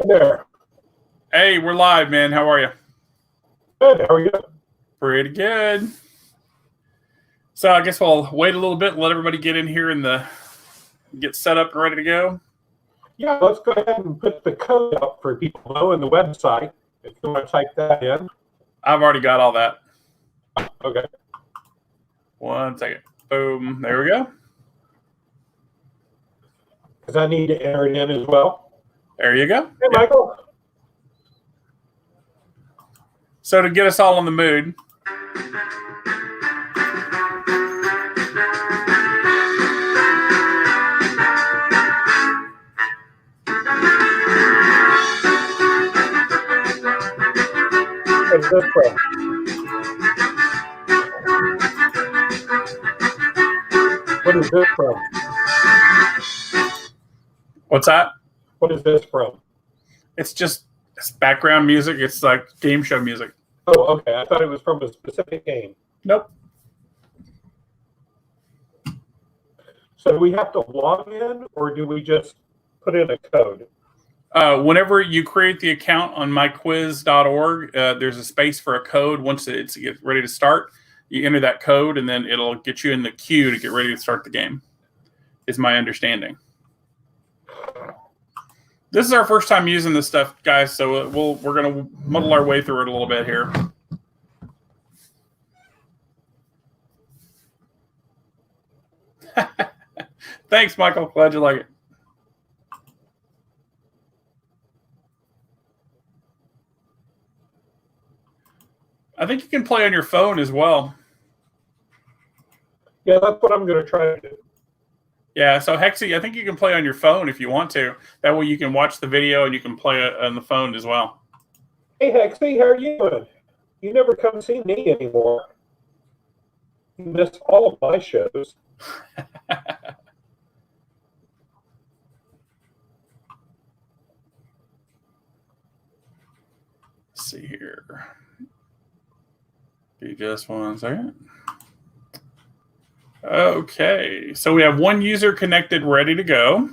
There. Hey, we're live, man. How are you? Good. How are you? Pretty good. So I guess we'll wait a little bit and let everybody get in here and get set up and ready to go. Yeah, let's go ahead and put the code up for people to know in the website. If you want to type that in. I've already got all that. Okay. 1 second. Boom. There we go. Because I need to enter it in as well. There you go. Hey, Michael. So to get us all in the mood, What's this from? What is this from? what's that? What is this from? It's just background music. It's like game show music. Oh, okay. I thought it was from a specific game. Nope. So do we have to log in, or do we just put in a code? Whenever you create the account on myquiz.org, there's a space for a code. Once it's ready to start, you enter that code, and then it'll get you in the queue to get ready to start the game, is my understanding. This is our first time using this stuff, guys, so we're going to muddle our way through it a little bit here. Thanks, Michael. Glad you like it. I think you can play on your phone as well. Yeah, that's what I'm going to try to do. Yeah, so Hexy, I think you can play on your phone if you want to. That way you can watch the video and you can play it on the phone as well. Hey, Hexy, how are you doing? You never come see me anymore. You miss all of my shows. Let's see here. Give you just 1 second. Okay, so we have one user connected, ready to go.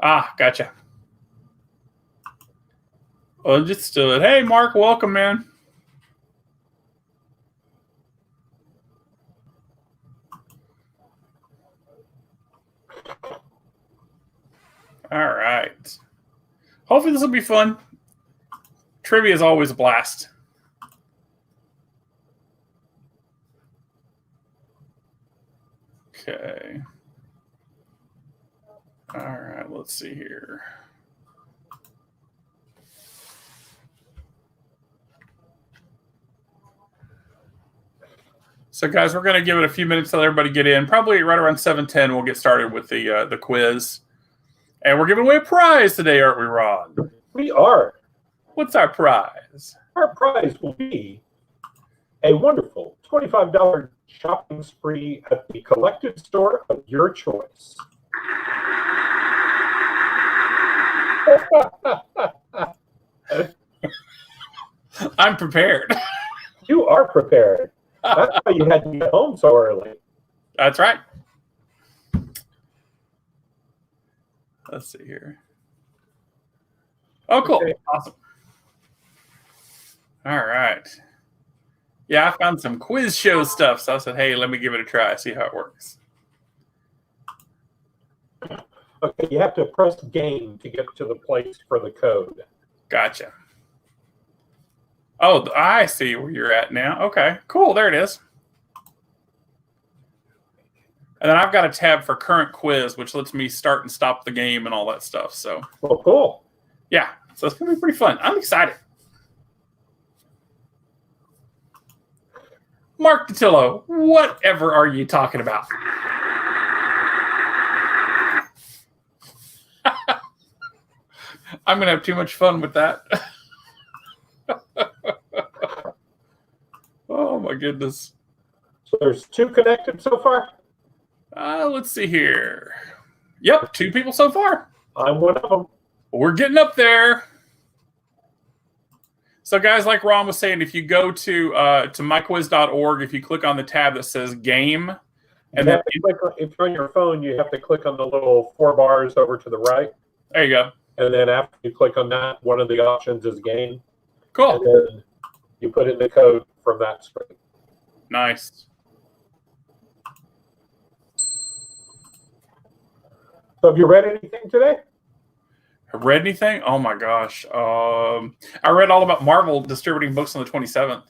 Ah, gotcha. Understood. Hey, Mark, welcome, man. All right. Hopefully this will be fun. Trivia is always a blast. Okay. All right, let's see here. So, guys, we're going to give it a few minutes to let everybody get in. Probably right around 7:10, we'll get started with the quiz. And we're giving away a prize today, aren't we, Ron? We are. What's our prize? Our prize will be a wonderful $25 shopping spree at the Collected store of your choice. I'm prepared. You are prepared. That's why you had to get home so early. That's right. Let's see here. Oh, cool. Okay. Awesome. All right. Yeah, I found some quiz show stuff, so I said, hey, let me give it a try, see how it works. Okay, you have to press game to get to the place for the code. Gotcha. Oh, I see where you're at now. Okay, cool. There it is. And then I've got a tab for current quiz, which lets me start and stop the game and all that stuff. So, well, cool. Yeah, so it's going to be pretty fun. I'm excited. Mark Datillo, whatever are you talking about? I'm going to have too much fun with that. Oh, my goodness. So there's 2 connected so far? Let's see here. Yep, 2 people so far. I'm one of them. We're getting up there. So, guys, like Ron was saying, if you go to myquiz.org, if you click on the tab that says Game, And then if you're on your phone, you have to click on the little 4 bars over to the right. there you go. And then after you click on that, one of the options is game. Cool. And then you put in the code from that screen. Nice. So have you read anything today? Have read anything? Oh my gosh. I read all about Marvel distributing books on the 27th.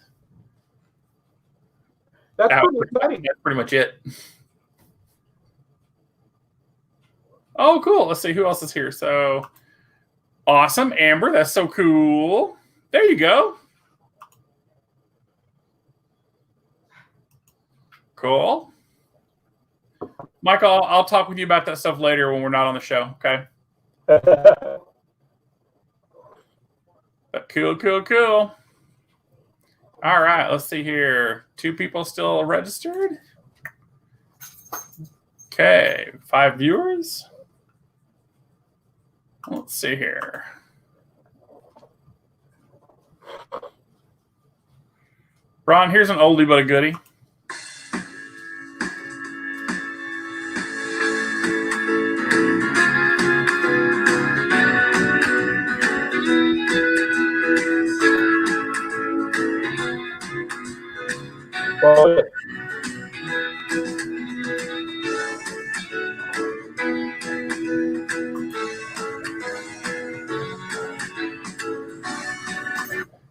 That's pretty exciting. That's pretty much it. Oh, cool. Let's see who else is here. So awesome. Amber, that's so cool. There you go. Cool. Michael, I'll talk with you about that stuff later when we're not on the show, okay? But cool. All right, let's see here. 2 people still registered. Okay, 5 viewers. Let's see here. Ron, here's an oldie but a goodie. Well,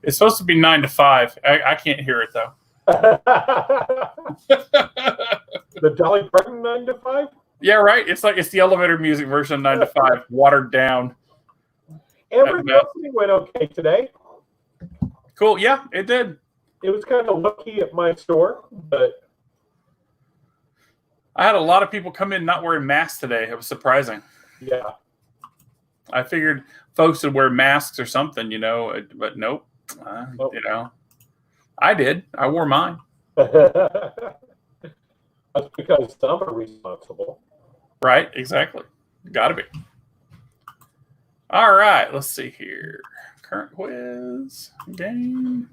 It's supposed to be 9 to 5. I can't hear it though. the Dolly Parton 9 to 5? Yeah, right. It's the elevator music version of 9 to 5, watered down. Everything went okay today. Cool. Yeah, it did. It was kind of lucky at my store, but I had a lot of people come in not wearing masks today. It was surprising. Yeah. I figured folks would wear masks or something, but nope. I did. I wore mine. That's because some are responsible. Right, exactly. Got to be. All right, let's see here. Current quiz game.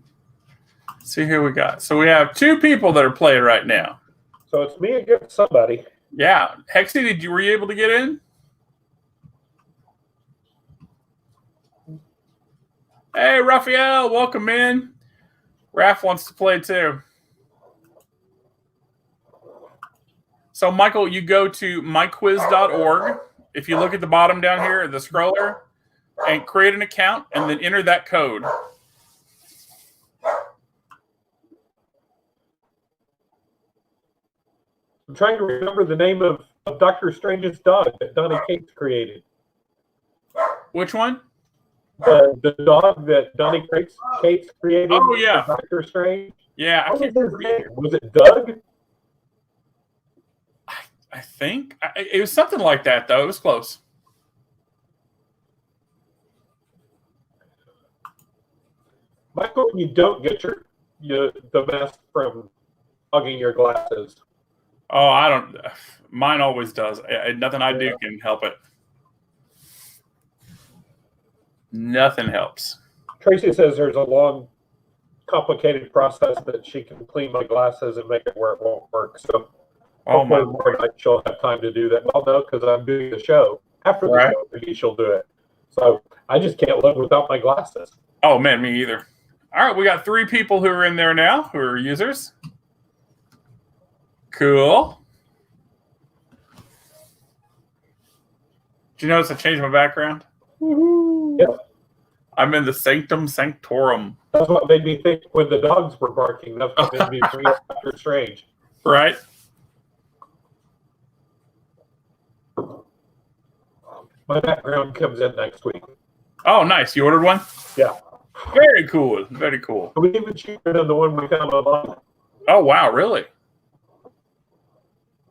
Let's see here we got. So we have 2 people that are playing right now. So it's me against somebody. Yeah. Hexy, were you able to get in? Hey, Raphael, welcome in. Raph wants to play too. So, Michael, you go to myquiz.org. If you look at the bottom down here, the scroller, and create an account, and then enter that code. I'm trying to remember the name of Dr. Strange's dog that Donnie Cates created. Which one? The dog that Donnie Cates created. Oh, yeah. Dr. Strange. Yeah. What was his name? Was it Doug? I think. It was something like that, though. It was close. Michael, you don't get the mask from hugging your glasses. Oh, I don't. Mine always does. Nothing I do can help it. Nothing helps. Tracy says there's a long, complicated process that she can clean my glasses and make it where it won't work. So, she'll have time to do that. Well, no, because I'm doing the show after the show. Maybe she'll do it. So I just can't live without my glasses. Oh man, me either. All right, we got 3 people who are in there now who are users. Cool. Did you notice I changed my background? Woohoo! Yep. I'm in the Sanctum Sanctorum. That's what made me think when the dogs were barking. That's what made me bring up Dr. Strange. Right. My background comes in next week. Oh, nice. You ordered one? Yeah. Very cool. Very cool. It was even cheaper than the one we found online. Oh, wow. Really?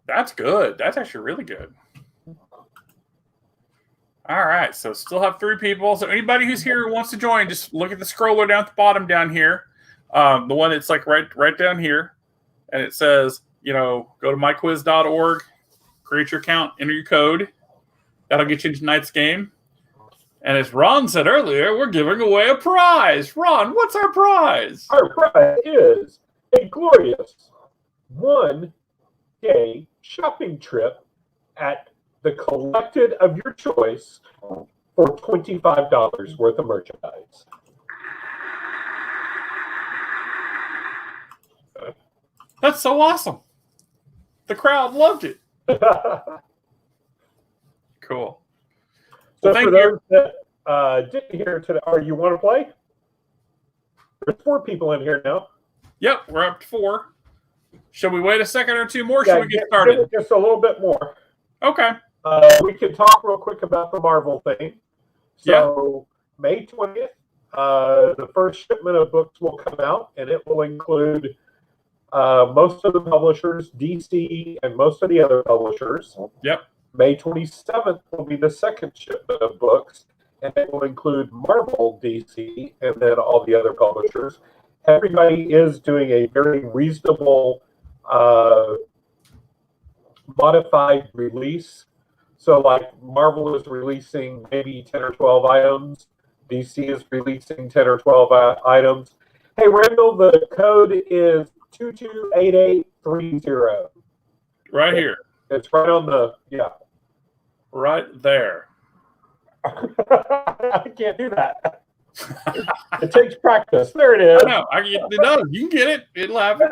That's good. That's actually really good. All right. So still have 3 people. So anybody who's here who wants to join, just look at the scroller down at the bottom down here. The one that's like right down here. And it says, go to myquiz.org, create your account, enter your code. That'll get you into tonight's game. And as Ron said earlier, we're giving away a prize. Ron, what's our prize? Our prize is a glorious 1 day shopping trip at the Collected of your choice for $25 worth of merchandise. That's so awesome. The crowd loved it. Cool. So for those that didn't hear today, or you want to play? There's 4 people in here now. Yep, we're up to 4. Should we wait a second or 2 more? Should we get started? Give it just a little bit more. Okay. We can talk real quick about the Marvel thing. So May 20th, the first shipment of books will come out, and it will include most of the publishers, DC, and most of the other publishers. Yep. May 27th will be the second shipment of books, and it will include Marvel, DC, and then all the other publishers. Everybody is doing a very reasonable modified release. So like Marvel is releasing maybe 10 or 12 items. DC is releasing 10 or 12 items. Hey, Randall, the code is 228830. Right here. It's right on the, Right there. I can't do that. It takes practice. There it is. I know. No, you can get it. It'll happen.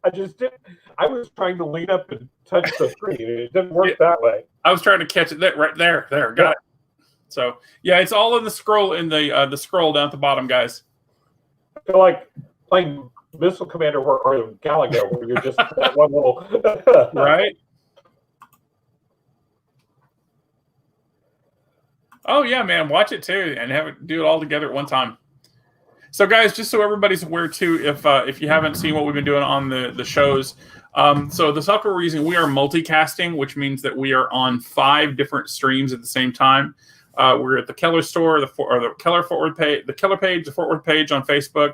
I just didn't. I was trying to lean up and touch the screen, and it didn't work that way. I was trying to catch it right there. Got it. So it's all in the scroll the scroll down at the bottom, guys. I feel like playing Missile Commander or Galaga, where you're just that one little right. Oh yeah, man, watch it too, and have it do it all together at one time. So, guys, just so everybody's aware too, if you haven't seen what we've been doing on the shows, so the software we're using, we are multicasting, which means that we are on 5 different streams at the same time. We're at the Keller store, the Keller forward page, the Keller page, the forward page on Facebook,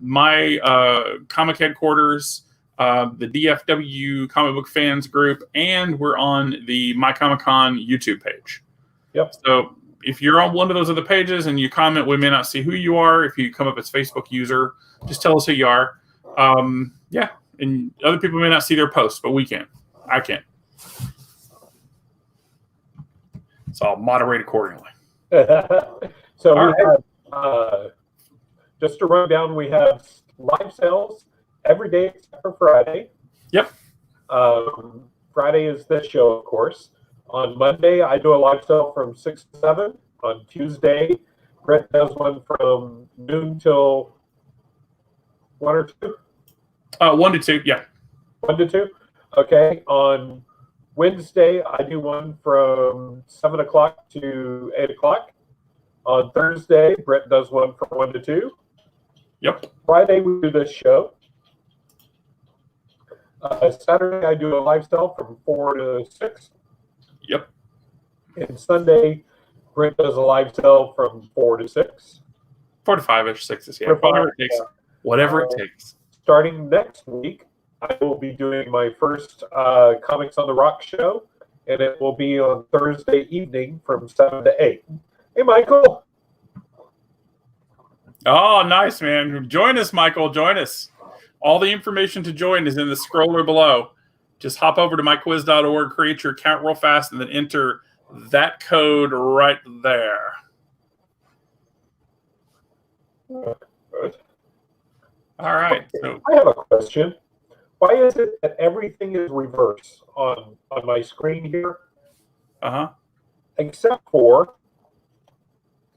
my comic headquarters, the DFW comic book fans group, and we're on the My Comic Con YouTube page. Yep. So if you're on one of those other pages and you comment, we may not see who you are. If you come up as Facebook user, just tell us who you are. And other people may not see their posts, but we can. I can. So I'll moderate accordingly. So we have, just to run down, we have live sales every day except for Friday. Yep. Friday is this show, of course. On Monday, I do a live sale from 6 to 7. On Tuesday, Brett does one from noon till 1 or 2? 1 to 2, yeah. 1 to 2? Okay. On Wednesday, I do one from 7 o'clock to 8 o'clock. On Thursday, Brett does one from 1 to 2. Yep. Friday, we do this show. Saturday, I do a live sale from 4 to 6. Yep. And Sunday, Brent does a live sale from 4 to 6. 4 to 5-ish, 6 yeah. Whatever it takes. Whatever it takes. Starting next week, I will be doing my first Comics on the Rock show, and it will be on Thursday evening from 7 to 8. Hey, Michael. Oh, nice, man. Join us, Michael. Join us. All the information to join is in the scroller below. Just hop over to myquiz.org, create your account real fast, and then enter that code right there. Good. All right. So I have a question. Why is it that everything is reverse on my screen here? Except for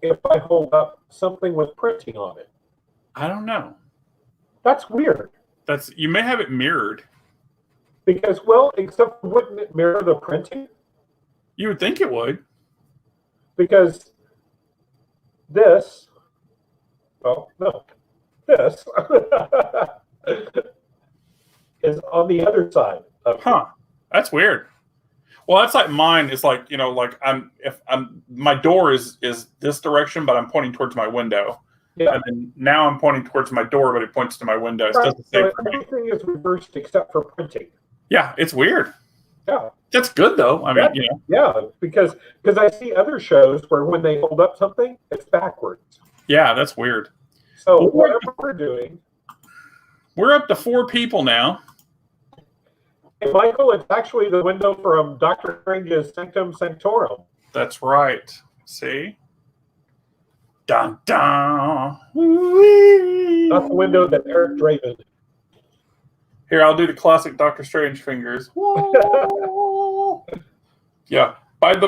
if I hold up something with printing on it. I don't know. That's weird. You may have it mirrored. Because, well, except wouldn't it mirror the printing? You would think it would. Because this, well, no, this is on the other side of That's weird. Well, that's like mine. It's like, my door is this direction, but I'm pointing towards my window. Yeah. And then now I'm pointing towards my door, but it points to my window. Right. It doesn't say for me. Everything is reversed except for printing. Yeah, it's weird. Yeah. That's good, though. I mean, Yeah, because I see other shows where when they hold up something, it's backwards. Yeah, that's weird. So whatever we're doing. We're up to 4 people now. Hey, Michael, it's actually the window from Doctor Strange's Sanctum Sanctorum. That's right. See? Dun dun. Not the window that Eric Draven. Here, I'll do the classic Doctor Strange fingers. Yeah. By the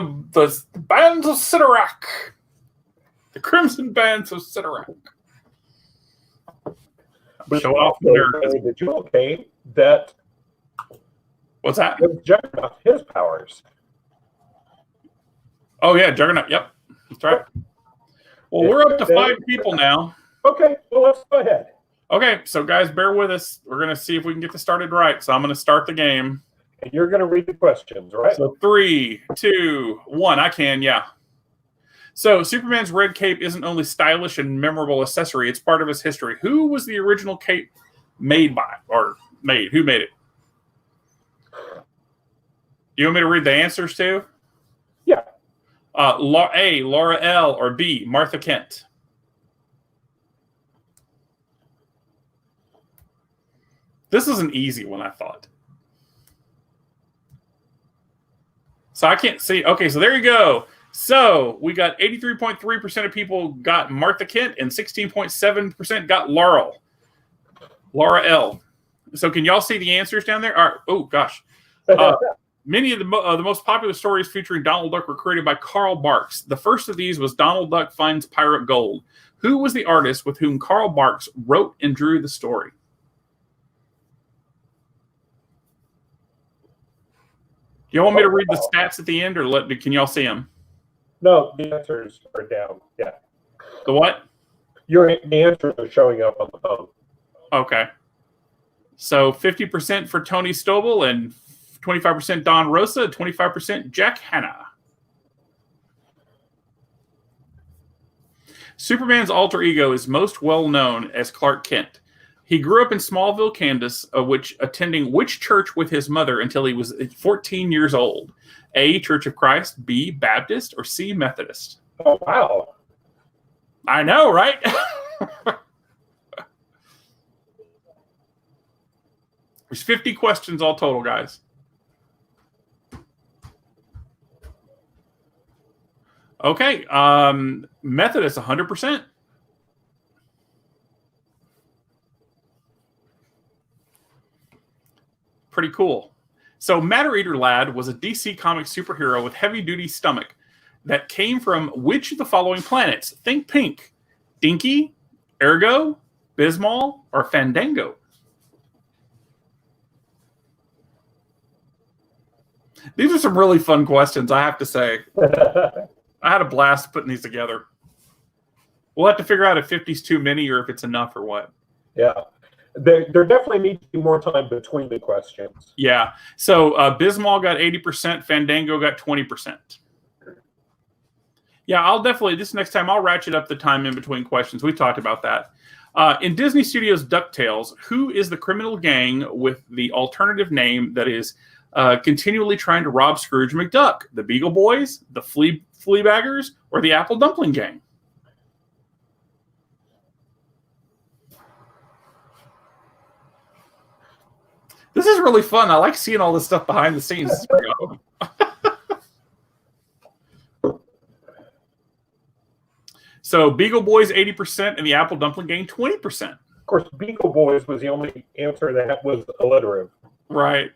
bands of Sidorak. The Crimson Bands of Sidorak. Show off the jewel came that. What's that? Gives Juggernaut his powers. Oh, yeah, Juggernaut. Yep. That's right. Well, we're up to 5 people now. Okay, well, let's go ahead. Okay, so guys, bear with us. We're going to see if we can get this started right. So I'm going to start the game. And you're going to read the questions, right? So 3, 2, 1. I can, yeah. So Superman's red cape isn't only stylish and memorable accessory, it's part of his history. Who was the original cape made by, or made? Who made it? You want me to read the answers too? Yeah. A, Laura L., or B, Martha Kent. This is an easy one, I thought. So I can't see. Okay, so there you go. So we got 83.3% of people got Martha Kent and 16.7% got Laura L. So can y'all see the answers down there? All right. Oh, gosh. Many of the most popular stories featuring Donald Duck were created by Carl Barks. The first of these was Donald Duck Finds Pirate Gold. Who was the artist with whom Carl Barks wrote and drew the story? Do you want me to read the stats at the end, or can y'all see them? No, the answers are down. Yeah. The what? The answers are showing up on the phone. Okay. So 50% for Tony Stovall and 25% Don Rosa, 25% Jack Hanna. Superman's alter ego is most well known as Clark Kent. He grew up in Smallville, Kansas, attending which church with his mother until he was 14 years old? A, Church of Christ, B, Baptist, or C, Methodist? Oh, wow. I know, right? There's 50 questions all total, guys. Okay, Methodist, 100%. Pretty cool. So Matter Eater Lad was a DC Comics superhero with heavy-duty stomach that came from which of the following planets? Think pink. Dinky, Ergo, Bismol, or Fandango? These are some really fun questions, I have to say. I had a blast putting these together. We'll have to figure out if 50's too many or if it's enough or what. Yeah. There definitely needs to be more time between the questions. Yeah. So Bismol got 80%. Fandango got 20%. Yeah, I'll definitely, this next time, I'll ratchet up the time in between questions. We talked about that. In Disney Studios' DuckTales, who is the criminal gang with the alternative name that is continually trying to rob Scrooge McDuck? The Beagle Boys, the Fleabaggers, or the Apple Dumpling Gang? This is really fun. I like seeing all this stuff behind the scenes. So Beagle Boys 80% and the Apple Dumpling Gang 20%. Of course, Beagle Boys was the only answer that was alliterative. Right.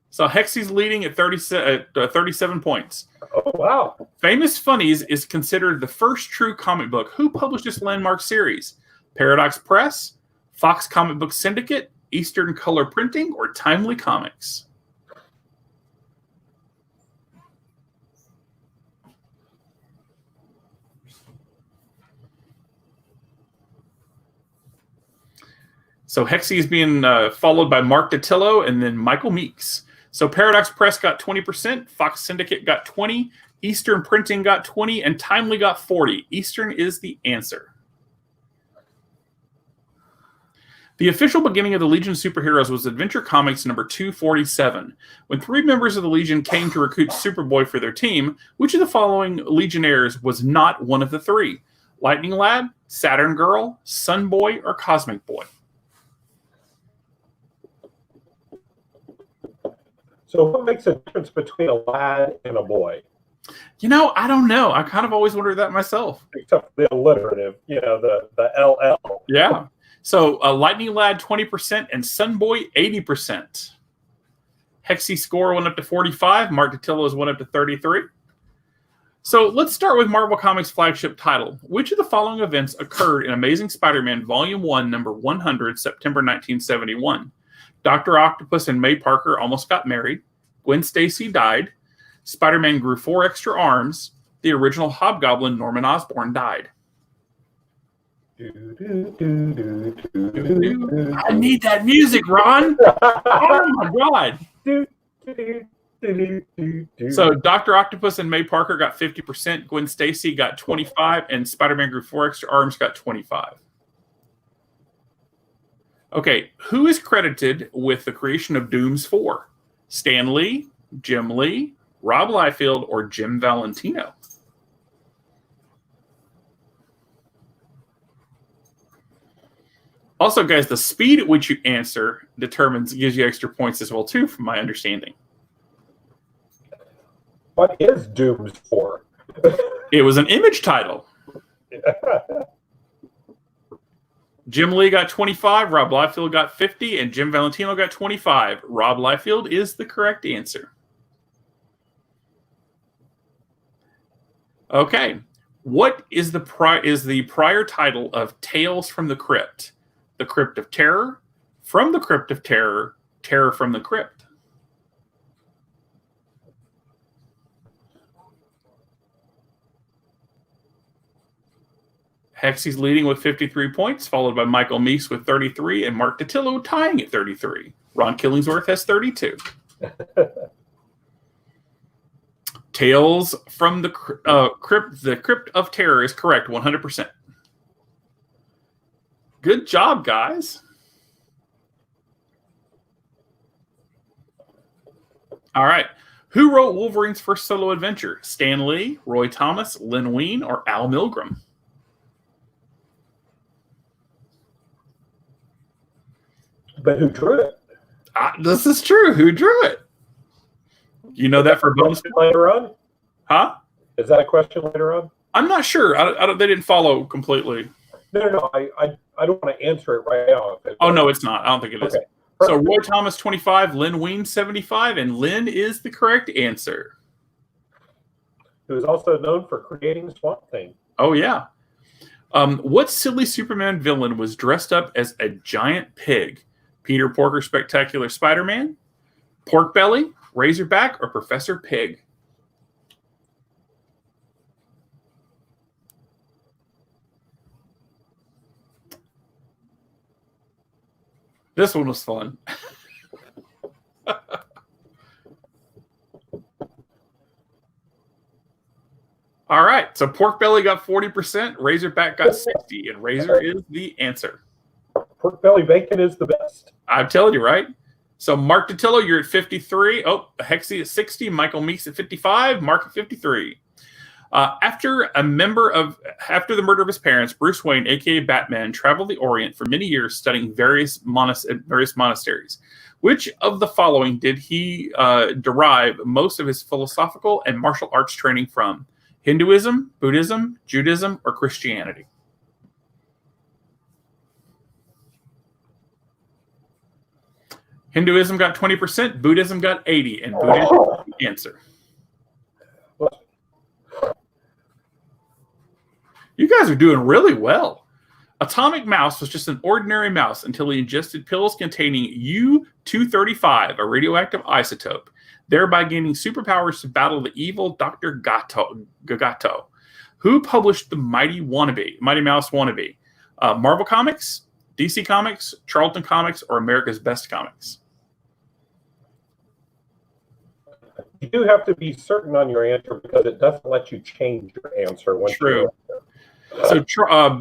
So Hexy's leading at 37 points. Oh, wow. Famous Funnies is considered the first true comic book. Who published this landmark series? Paradox Press, Fox Comic Book Syndicate, Eastern Color Printing, or Timely Comics? So Hexy is being followed by Mark Datillo and then Michael Meeks. So Paradox Press got 20%, Fox Syndicate got 20%, Eastern Printing got 20%, and Timely got 40%. Eastern is the answer. The official beginning of the Legion of Superheroes was Adventure Comics number 247. When 3 members of the Legion came to recruit Superboy for their team, which of the following Legionnaires was not one of the 3? Lightning Lad, Saturn Girl, Sun Boy, or Cosmic Boy? So what makes a difference between a lad and a boy? I don't know. I kind of always wondered that myself. Except for the alliterative, the LL. Yeah. So Lightning Lad 20% and Sunboy 80%. Hexy score went up to 45. Mark Datillo's went up to 33. So let's start with Marvel Comics' flagship title. Which of the following events occurred in Amazing Spider-Man Volume 1, number 100, September 1971? Dr. Octopus and May Parker almost got married. Gwen Stacy died. Spider-Man grew 4 extra arms. The original Hobgoblin, Norman Osborn, died. I need that music, Ron. Oh my God. So Dr. Octopus and May Parker got 50%. Gwen Stacy got 25%. And Spider-Man grew 4 extra arms got 25%. Okay, who is credited with the creation of Doom's 4? Stan Lee, Jim Lee, Rob Liefeld, or Jim Valentino? Also, guys, the speed at which you answer gives you extra points as well, too, from my understanding. What is Doom's 4? It was an Image title. Jim Lee got 25, Rob Liefeld got 50, and Jim Valentino got 25. Rob Liefeld is the correct answer. Okay. What is the prior title of Tales from the Crypt? The Crypt of Terror, From the Crypt of Terror, Terror from the Crypt. Hexy's leading with 53 points, followed by Michael Meese with 33, and Mark Datillo tying at 33. Ron Killingsworth has 32. Tales from the Crypt of Terror is correct, 100%. Good job, guys. All right. Who wrote Wolverine's first solo adventure? Stan Lee, Roy Thomas, Len Wein, or Al Milgrom? But who drew it? This is true. Who drew it? You know that for bonus later on? Huh? Is that a question later on? I'm not sure. They didn't follow completely. No. I don't want to answer it right now. Oh, no, it's not. I don't think it is. Okay. So Roy Thomas, 25, Len Wein, 75, and Len is the correct answer. Who is also known for creating Swamp Thing. Oh, yeah. What silly Superman villain was dressed up as a giant pig? Peter Porker, Spectacular Spider-Man, Pork Belly, Razorback, or Professor Pig? This one was fun. All right, so Pork Belly got 40%, Razorback got 60%, and Razor is the answer. Pork belly bacon is the best. I'm telling you, right? So Mark Datillo, you're at 53. Oh, Hexy at 60. Michael Meeks at 55. Mark at 53. After the murder of his parents, Bruce Wayne, aka Batman, traveled the Orient for many years, studying various monasteries. Which of the following did he derive most of his philosophical and martial arts training from? Hinduism, Buddhism, Judaism, or Christianity? Hinduism got 20%, Buddhism got 80%, and Buddhism is the answer. You guys are doing really well. Atomic Mouse was just an ordinary mouse until he ingested pills containing U-235, a radioactive isotope, thereby gaining superpowers to battle the evil Dr. Gagato. Who published the Mighty Mouse Wannabe? Marvel Comics, DC Comics, Charlton Comics, or America's Best Comics? You do have to be certain on your answer because it doesn't let you change your answer. True. So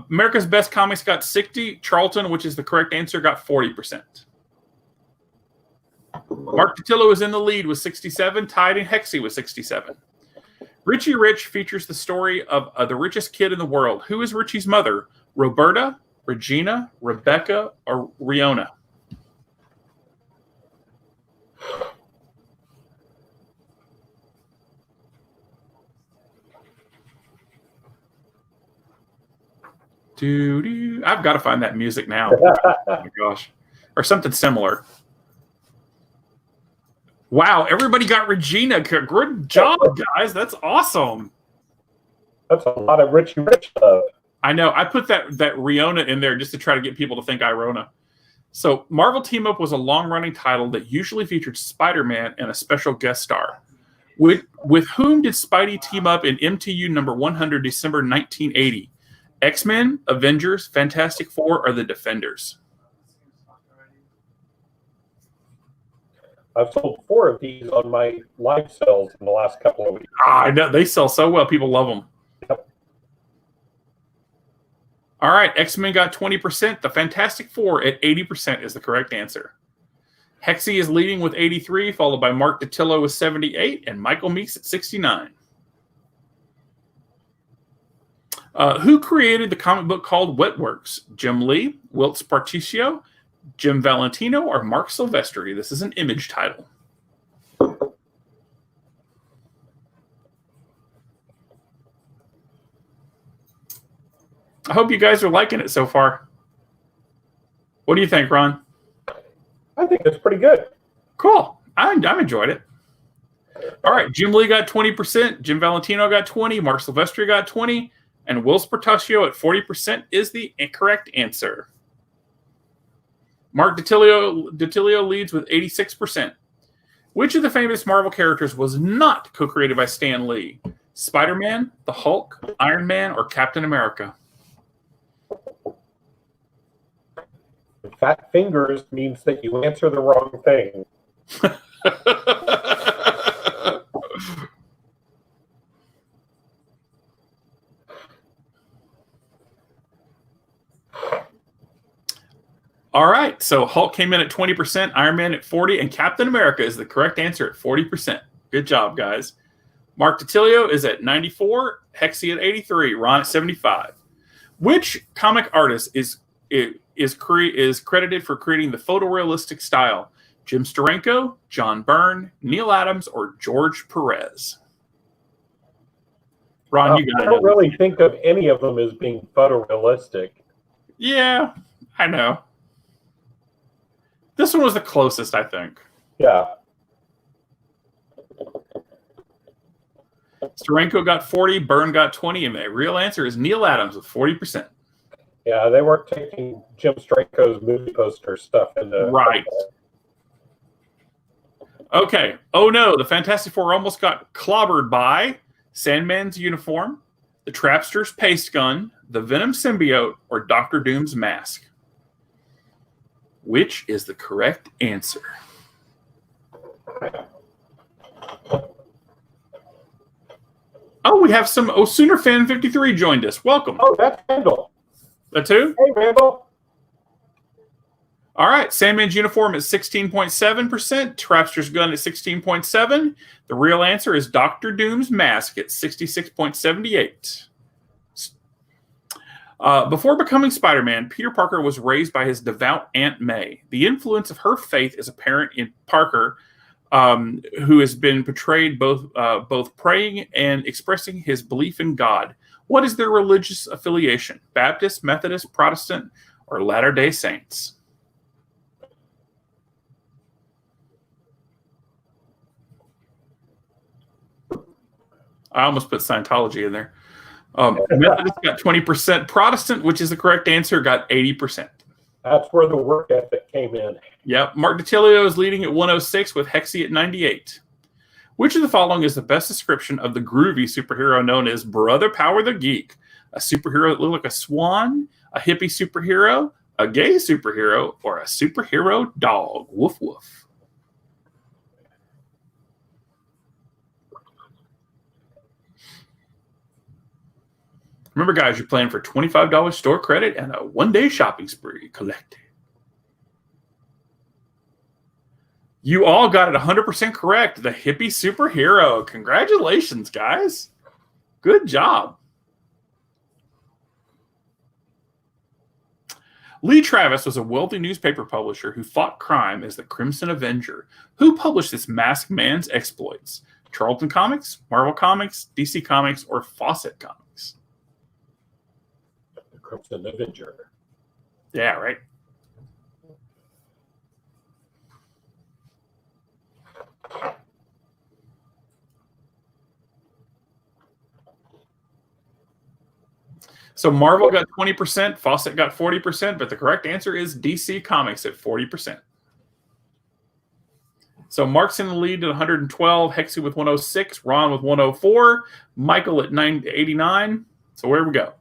America's Best Comics got 60. Charlton, which is the correct answer, got 40%. Mark Datillo is in the lead with 67, tied in Hexy with 67. Richie Rich features the story of the richest kid in the world. Who is Richie's mother? Roberta, Regina, Rebecca, or Riona? I've got to find that music now. Oh my gosh. Or something similar. Wow, everybody got Regina. Good job, guys. That's awesome. That's a lot of Richie Rich stuff. I know. I put that Riona in there just to try to get people to think Irona. So Marvel Team Up was a long-running title that usually featured Spider-Man and a special guest star. With whom did Spidey team up in MTU number 100, December 1980? X-Men, Avengers, Fantastic Four, or the Defenders? I've sold 4 of these on my live sales in the last couple of weeks. I know. They sell so well. People love them. Yep. All right. X-Men got 20%. The Fantastic Four at 80% is the correct answer. Hexie is leading with 83, followed by Mark DiTillo with 78, and Michael Meeks at 69. Who created the comic book called Wetworks? Jim Lee, Wilt Sparticio, Jim Valentino, or Mark Silvestri? This is an Image title. I hope you guys are liking it so far. What do you think, Ron? I think it's pretty good. Cool. I enjoyed it. All right. Jim Lee got 20%. Jim Valentino got 20. Mark Silvestri got 20. And Will Spartaccio at 40% is the correct answer. Mark DiTilio leads with 86%. Which of the famous Marvel characters was not co-created by Stan Lee? Spider-Man, the Hulk, Iron Man, or Captain America? Fat fingers means that you answer the wrong thing. All right, so Hulk came in at 20%, Iron Man at 40%, and Captain America is the correct answer at 40%. Good job, guys. Mark DiTilio is at 94, Hexie at 83, Ron at 75. Which comic artist is credited for creating the photorealistic style? Jim Steranko, John Byrne, Neil Adams, or George Perez? Ron, you got it. I don't really think of any of them as being photorealistic. Yeah, I know. This one was the closest, I think. Yeah. Steranko got 40, Byrne got 20, and the real answer is Neil Adams with 40%. Yeah, they weren't taking Jim Steranko's movie poster stuff into Right. Okay. Oh no, the Fantastic Four almost got clobbered by Sandman's uniform, the Trapster's paste gun, the Venom symbiote, or Doctor Doom's mask. Which is the correct answer? Oh, we have some Sooner Fan 53 joined us. Welcome. Oh, that's Randall. That's who? Hey, Randall. All right. Sandman's uniform is 16.7%. Trapster's gun at 16.7%. The real answer is Doctor Doom's mask at 66.78%. Before becoming Spider-Man, Peter Parker was raised by his devout Aunt May. The influence of her faith is apparent in Parker, who has been portrayed both praying and expressing his belief in God. What is their religious affiliation? Baptist, Methodist, Protestant, or Latter-day Saints? I almost put Scientology in there. Methodist got 20%. Protestant, which is the correct answer, got 80%. That's where the work ethic came in. Yep. Mark DiTilio is leading at 106 with Hexie at 98. Which of the following is the best description of the groovy superhero known as Brother Power the Geek? A superhero that looks like a swan, a hippie superhero, a gay superhero, or a superhero dog? Woof woof. Remember, guys, you're playing for $25 store credit and a one-day shopping spree. Collected. You all got it 100% correct. The hippie superhero. Congratulations, guys. Good job. Lee Travis was a wealthy newspaper publisher who fought crime as the Crimson Avenger. Who published this masked man's exploits? Charlton Comics, Marvel Comics, DC Comics, or Fawcett Comics? Crimson Avenger. Yeah, right. So Marvel got 20%, Fawcett got 40%, but the correct answer is DC Comics at 40%. So Mark's in the lead at 112, Hexy with 106, Ron with 104, Michael at 89. So where we go?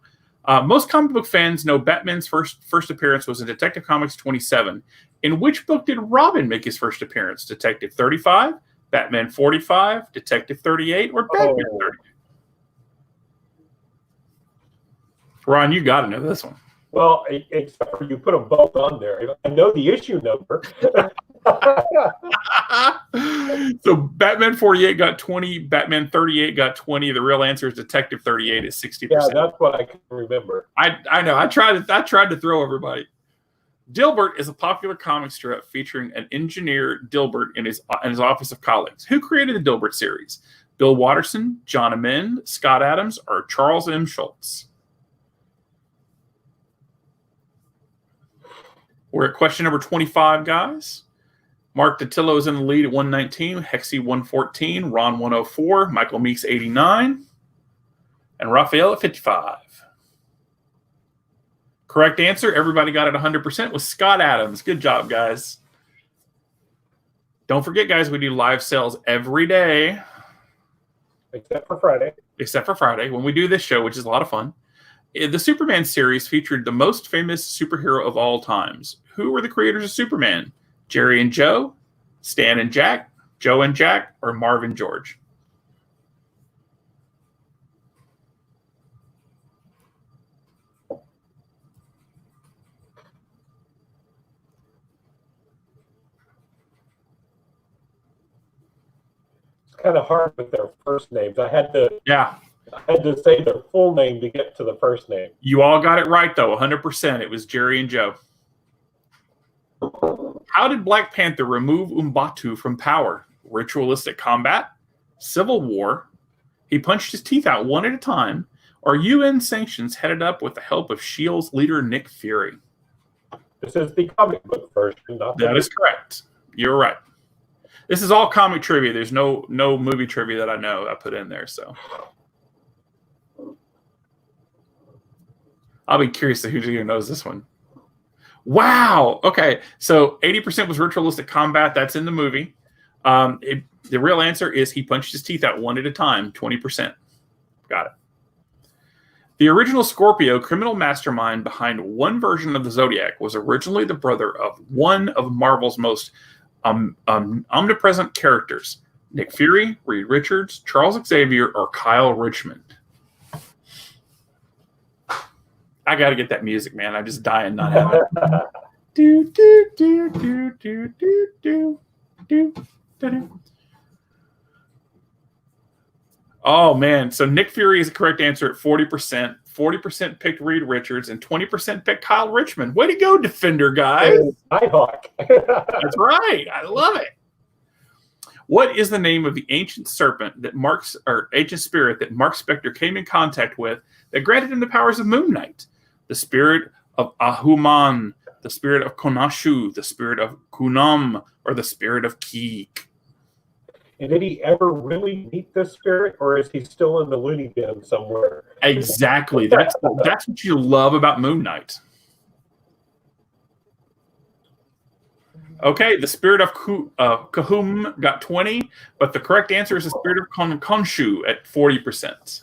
Most comic book fans know Batman's first appearance was in Detective Comics 27. In which book did Robin make his first appearance? Detective 35, Batman 45, Detective 38, or Batman 38? Ron, you got to know this one. Well, except for you put them both on there. I know the issue number. So Batman 48 got 20, Batman 38 got 20. The real answer is Detective 38 is 60%. Yeah, that's what I can remember. I know. I tried to throw everybody. Dilbert is a popular comic strip featuring an engineer, Dilbert, in his office of colleagues. Who created the Dilbert series? Bill Watterson, John Amend, Scott Adams, or Charles M. Schultz? We're at question number 25, guys. Mark Datillo is in the lead at 119, Hexy 114, Ron 104, Michael Meeks 89, and Raphael at 55. Correct answer, everybody got it 100%, was Scott Adams. Good job, guys. Don't forget, guys, we do live sales every day. Except for Friday. Except for Friday, when we do this show, which is a lot of fun. The Superman series featured the most famous superhero of all times. Who were the creators of Superman? Jerry and Joe, Stan and Jack, Joe and Jack, or Marv and George? It's kind of hard with their first names. I had to say their full name to get to the first name. You all got it right, though, 100%. It was Jerry and Joe. How did Black Panther remove Umbatu from power? Ritualistic combat, civil war, he punched his teeth out one at a time, or UN sanctions headed up with the help of S.H.I.E.L.D.'s leader Nick Fury? This is the comic book version. That is correct. You're right. This is all comic trivia. There's no movie trivia that I know I put in there, so I'll be curious to who even knows this one. Wow. Okay. So 80% was ritualistic combat. That's in the movie. The real answer is he punched his teeth out one at a time, 20%. Got it. The original Scorpio criminal mastermind behind one version of the Zodiac was originally the brother of one of Marvel's most omnipresent characters, Nick Fury, Reed Richards, Charles Xavier, or Kyle Richmond. I got to get that music, man. I'm just dying not having it. Do, do, do, do, do, do, do, do, do. Oh, man. So Nick Fury is the correct answer at 40%. 40% picked Reed Richards and 20% picked Kyle Richmond. Way to go, Defender, guys. Nighthawk. That's right. I love it. What is the name of the ancient serpent that ancient spirit that Mark Spector came in contact with that granted him the powers of Moon Knight? The spirit of Ahuman, the spirit of Konashu, the spirit of Kunam, or the spirit of Keek? And did he ever really meet this spirit, or is he still in the loony bin somewhere? Exactly. That's what you love about Moon Knight. Okay, the spirit of Kahum got 20, but the correct answer is the spirit of Khonshu at 40%.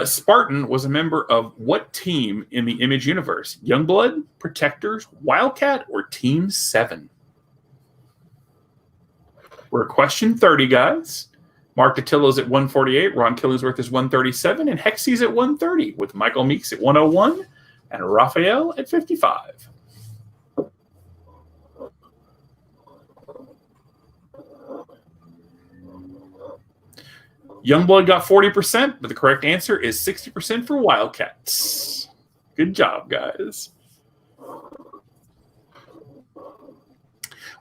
Spartan was a member of what team in the Image universe? Youngblood, Protectors, Wildcat, or Team 7? We're at question 30, guys. Mark Datillo's at 148, Ron Killingsworth is 137, and Hexy's at 130, with Michael Meeks at 101 and Raphael at 55. Youngblood got 40%, but the correct answer is 60% for Wildcats. Good job, guys.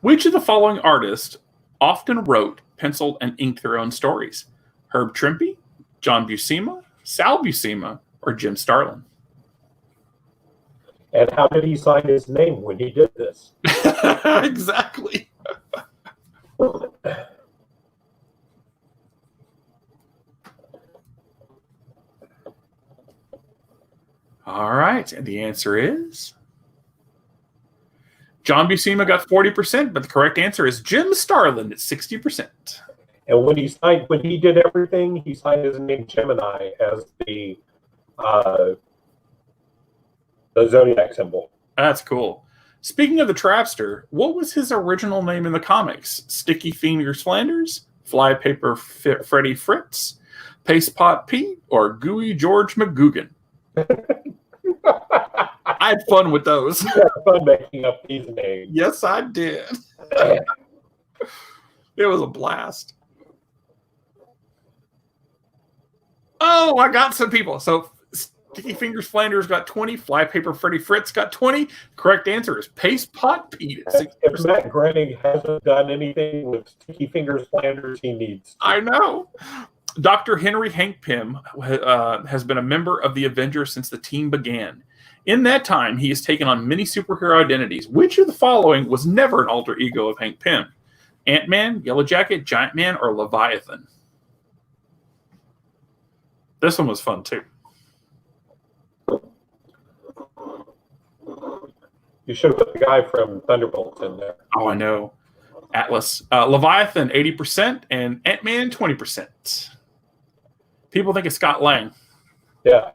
Which of the following artists often wrote, penciled, and inked their own stories? Herb Trimpe, John Buscema, Sal Buscema or Jim Starlin? And how did he sign his name when he did this? Exactly. All right. And the answer is John Buscema got 40%, but the correct answer is Jim Starlin at 60%. And when he did everything, he signed his name Gemini as the zodiac symbol. That's cool. Speaking of the Trapster, what was his original name in the comics? Sticky Fingers Flanders, Flypaper Freddy Fritz, Paste Pot Pete, or Gooey George McGugan? I had fun with those. You had fun making up these names. Yes, I did. It was a blast. Oh, I got some people. So Sticky Fingers Flanders got 20. Flypaper Freddy Fritz got 20. Correct answer is Paste Pot Pete at 60%. If Matt Groening hasn't done anything with Sticky Fingers Flanders, he needs to. I know. Dr. Henry Hank Pym has been a member of the Avengers since the team began. In that time, he has taken on many superhero identities. Which of the following was never an alter ego of Hank Pym? Ant-Man, Yellow Jacket, Giant Man, or Leviathan? This one was fun, too. You should have put the guy from Thunderbolts in there. Oh, I know. Atlas. Leviathan, 80%, and Ant-Man, 20%. People think it's Scott Lang. Yeah.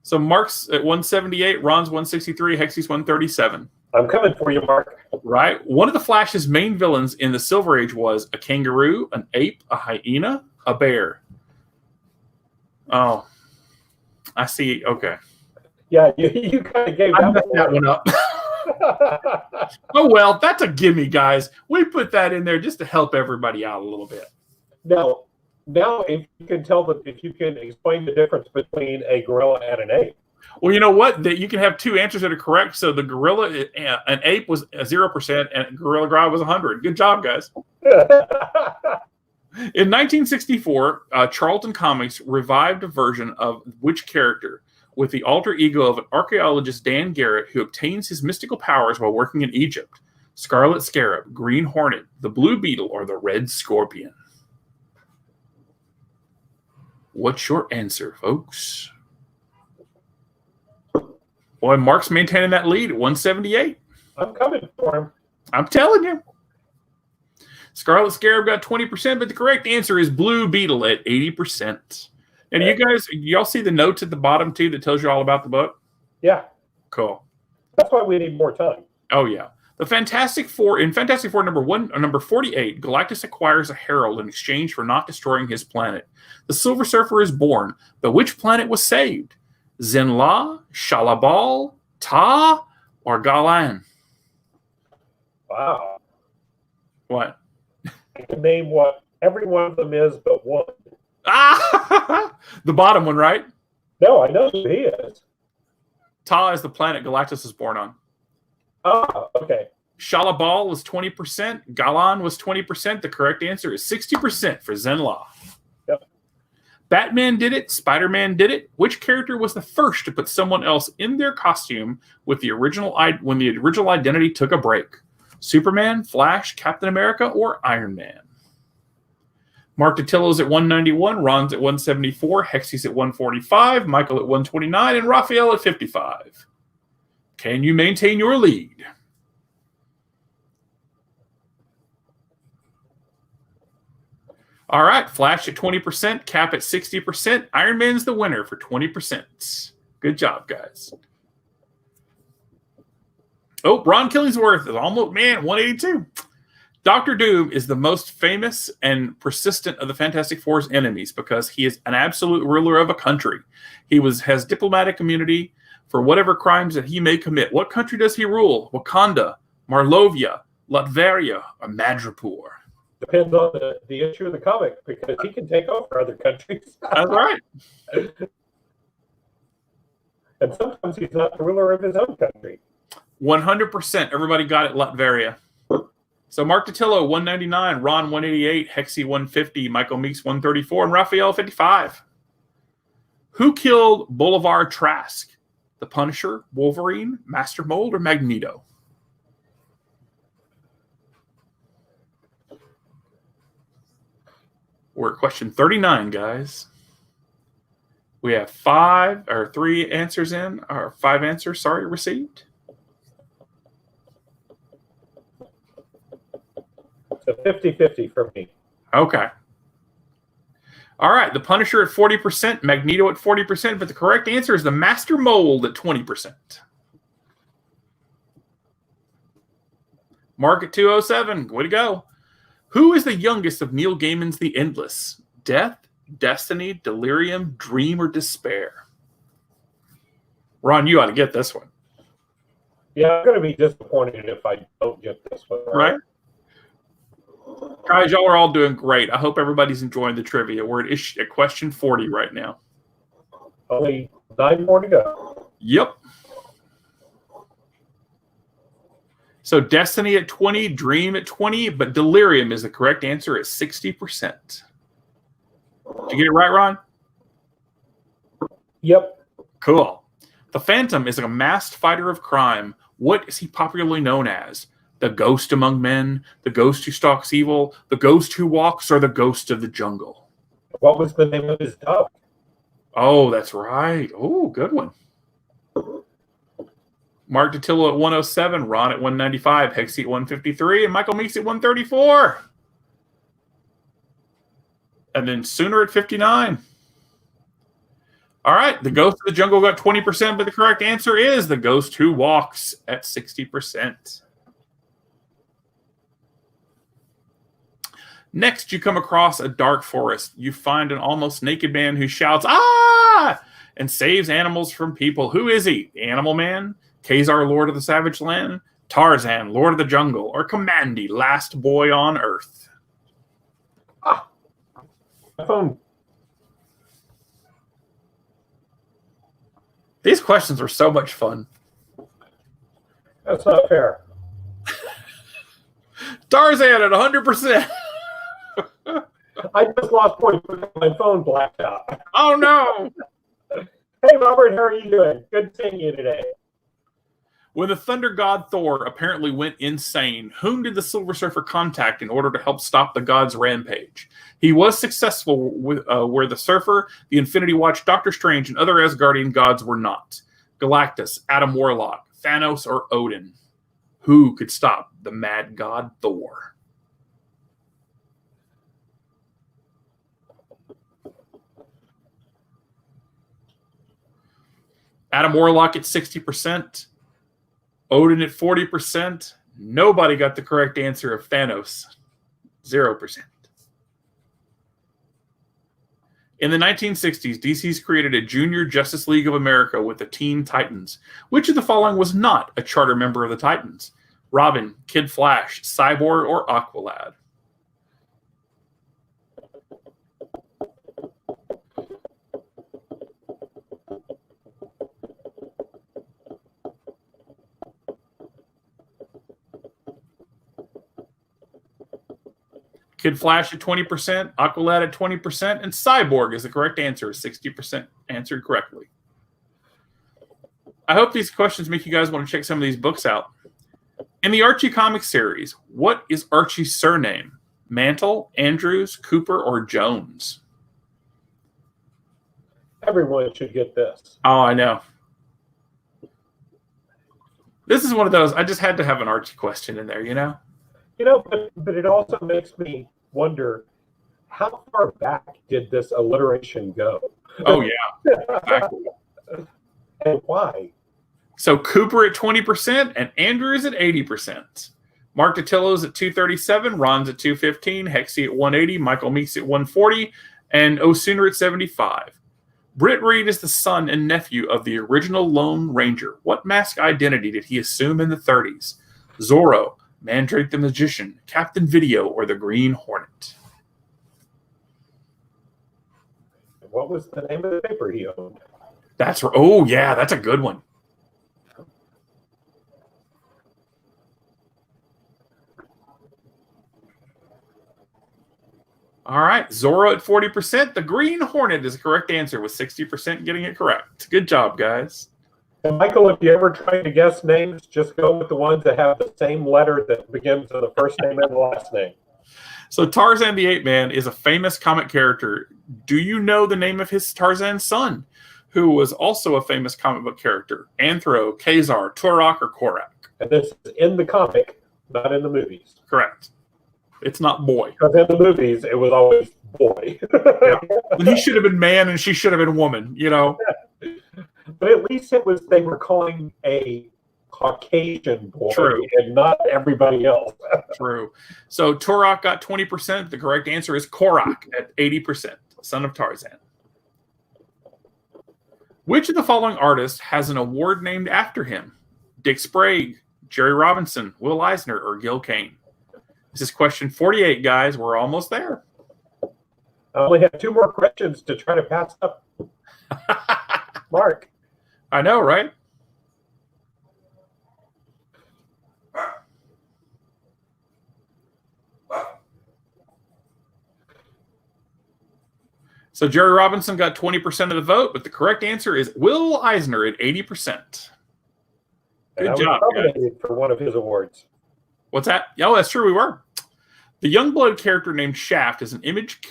So Mark's at 178, Ron's 163, Hexy's 137. I'm coming for you, Mark. Right? One of the Flash's main villains in the Silver Age was a kangaroo, an ape, a hyena, a bear. Oh, I see. Okay. Yeah, you kind of gave that one up. Oh, well, that's a gimme, guys. We put that in there just to help everybody out a little bit. Now, if you can explain the difference between a gorilla and an ape. Well, you know what? You can have two answers that are correct. So the gorilla, an ape was 0%, and Gorilla Grodd was 100. Good job, guys. In 1964, Charlton Comics revived a version of which character with the alter ego of an archaeologist, Dan Garrett, who obtains his mystical powers while working in Egypt? Scarlet Scarab, Green Hornet, the Blue Beetle, or the Red Scorpion? What's your answer, folks? Boy, Mark's maintaining that lead at 178. I'm coming for him. I'm telling you. Scarlet Scarab got 20%, but the correct answer is Blue Beetle at 80%. And y'all see the notes at the bottom, too, that tells you all about the book? Yeah. Cool. That's why we need more time. Oh, yeah. In Fantastic Four number 48, Galactus acquires a herald in exchange for not destroying his planet. The Silver Surfer is born, but which planet was saved? Zenla, Shalabal, Ta, or Galan? Wow. What? I can name what every one of them is but one. Ah! The bottom one, right? No, I know who he is. Ta is the planet Galactus is born on. Ah, okay. Shalabal was 20%. Galan was 20%. The correct answer is 60% for Zenla. Yep. Batman did it. Spider-Man did it. Which character was the first to put someone else in their costume with the original when the original identity took a break? Superman, Flash, Captain America, or Iron Man? Mark Datillo's at 191, Ron's at 174, Hexy's at 145, Michael at 129, and Raphael at 55. Can you maintain your lead? All right, Flash at 20%, Cap at 60%. Iron Man's the winner for 20%. Good job, guys. Oh, Ron Killingsworth is almost, 182. Dr. Doom is the most famous and persistent of the Fantastic Four's enemies because he is an absolute ruler of a country. He has diplomatic immunity for whatever crimes that he may commit. What country does he rule? Wakanda, Marlovia, Latveria, or Madripoor? Depends on the issue of the comic because he can take over other countries. That's right. And sometimes he's not the ruler of his own country. 100%. Everybody got it, Latveria. So Mark Datillo, 199, Ron, 188, Hexy, 150, Michael Meeks, 134, and Raphael, 55. Who killed Bolivar Trask? The Punisher, Wolverine, Master Mold, or Magneto? We're at question 39, guys. We have 3 answers in, or 5 answers, received. So 50-50 for me. Okay. All right, the Punisher at 40%, Magneto at 40%, but the correct answer is the Master Mold at 20%. Mark at 207, way to go. Who is the youngest of Neil Gaiman's The Endless? Death, Destiny, Delirium, Dream, or Despair? Ron, you ought to get this one. Yeah, I'm going to be disappointed if I don't get this one. Right? Guys, y'all are all doing great. I hope everybody's enjoying the trivia. We're at question 40 right now. Only 9 more to go. Yep. So Destiny at 20, Dream at 20, but Delirium is the correct answer at 60%. Did you get it right, Ron? Yep. Cool. The Phantom is a masked fighter of crime. What is he popularly known as? The ghost among men, the ghost who stalks evil, the ghost who walks, or the ghost of the jungle? What was the name of his dog? Oh, that's right. Oh, good one. Mark Datillo at 107, Ron at 195, Hexy at 153, and Michael Meeks at 134. And then Sooner at 59. All right, the ghost of the jungle got 20%, but the correct answer is the ghost who walks at 60%. Next, you come across a dark forest. You find an almost naked man who shouts, "Ah!" and saves animals from people. Who is he? The Animal Man, Kazar, Lord of the Savage Land, Tarzan, Lord of the Jungle, or Commandy, Last Boy on Earth? Ah, my phone. These questions are so much fun. That's not fair. Tarzan at 100%. I just lost points because my phone blacked out. Oh, no. Hey, Robert, how are you doing? Good seeing you today. When the thunder god Thor apparently went insane, whom did the Silver Surfer contact in order to help stop the god's rampage? He was successful with where the Surfer, the Infinity Watch, Doctor Strange, and other Asgardian gods were not. Galactus, Adam Warlock, Thanos, or Odin? Who could stop the mad god Thor? Adam Warlock at 60%. Odin at 40%. Nobody got the correct answer of Thanos. 0%. In the 1960s, DC's created a Junior Justice League of America with the Teen Titans. Which of the following was not a charter member of the Titans? Robin, Kid Flash, Cyborg, or Aqualad? Kid Flash at 20%, Aqualad at 20%, and Cyborg is the correct answer, 60% answered correctly. I hope these questions make you guys want to check some of these books out. In the Archie comic series, what is Archie's surname? Mantle, Andrews, Cooper, or Jones? Everyone should get this. Oh, I know. This is one of those, I just had to have an Archie question in there, you know? You know, but it also makes me wonder, how far back did this alliteration go? Oh, yeah. Exactly. And why? So Cooper at 20% and Andrews at 80%. Mark Datillo's at 237, Ron's at 215, Hexy at 180, Michael Meeks at 140, and O'Sooner at 75. Britt Reed is the son and nephew of the original Lone Ranger. What mask identity did he assume in the 30s? Zorro, Mandrake the Magician, Captain Video, or the Green Hornet? What was the name of the paper he owned? That's oh yeah, that's a good one. All right, Zorro at 40%. The Green Hornet is the correct answer with 60% getting it correct. Good job, guys. And Michael, if you ever try to guess names, just go with the ones that have the same letter that begins with the first name and the last name. So Tarzan the Ape Man is a famous comic character. Do you know the name of his Tarzan son, who was also a famous comic book character? Anthro, Khazar, Turok, or Korak? And this is in the comic, not in the movies. Correct. It's not boy. Because in the movies, it was always boy. Yeah. He should have been man and she should have been woman, you know? But at least it was, they were calling a Caucasian boy. True. And not everybody else. True. So Turok got 20%. The correct answer is Korak at 80%, son of Tarzan. Which of the following artists has an award named after him? Dick Sprague, Jerry Robinson, Will Eisner, or Gil Kane? This is question 48, guys. We're almost there. I only have 2 more questions to try to pass up. Mark. I know, right? So Jerry Robinson got 20% of the vote, but the correct answer is Will Eisner at 80%. Good job, nominated for one of his awards. What's that? Oh, that's true. We were. The Youngblood character named Shaft is an image